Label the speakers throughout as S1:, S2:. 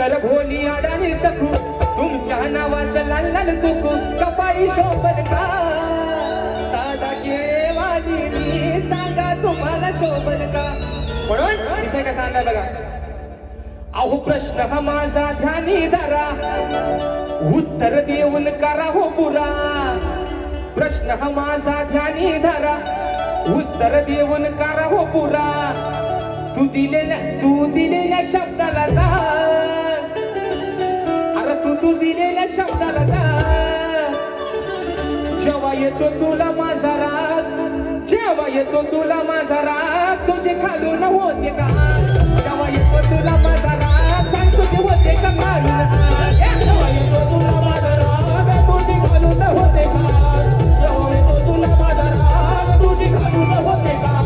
S1: तर भोली अडाणी सखू तुमच्या नावाचं लाल लाल कुकू कपाळी शोभन का दादा केळेवाली मी सांगा तुम्हाला शोभन का. म्हणून विषय कसा आणलाय बघा. अहो प्रश्न हा माझा ध्यानी धरा उत्तर देऊन करा हो पुरा. प्रश्न हा माझा ध्यानी धरा उत्तर देऊन करा हो पुरा. तू दिलेल्या शब्दाला जा अरे तू दिलेल्या शब्दाला जा. जेव्हा येतो तुला माझा राग जेव्हा येतो तुला माझा राग तुझे खालून होते का. जेव्हा येतो तुला माझा राग सांग तुझे होते का खालून. जेव्हा येतो तुला माझा राग तुझे खालून होते का. जेव्हा येतो तुला माझा राग तुझे खालून होते का.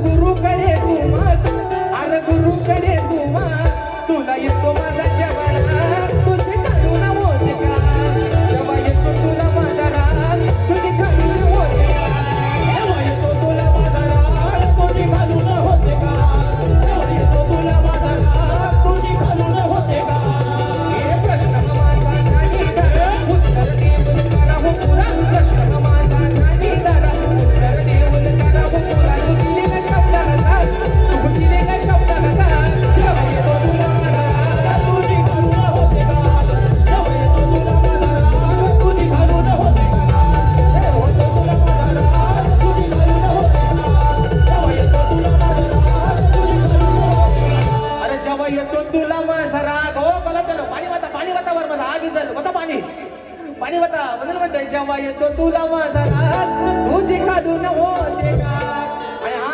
S1: गुरुकडे तू मग अरे गुरुकडे तू मग तुला येतो माझा जवाना तुझे खालून होते का. जेव्हा येतो तुला माझा राग तुझे खालून होते का. जेव्हा येतो तुला माझा राग तुझे खालून होते का. जेव्हा येतो तुला माझा राग तुझे खालून होते का. हे प्रश्न माझा नाही धरा उत्तर देऊन करा हो पुरा. प्रश्न माझा नाही धरा उत्तर देऊन करा हो पुरा. येतो तुला माझा राग हो मला त्याला पाणी वाता वर माझा आगी झालं होता पाणी वाता बदल म्हणतोय. जेव्हा येतो तुला माझा राग तुझी खालून होते का.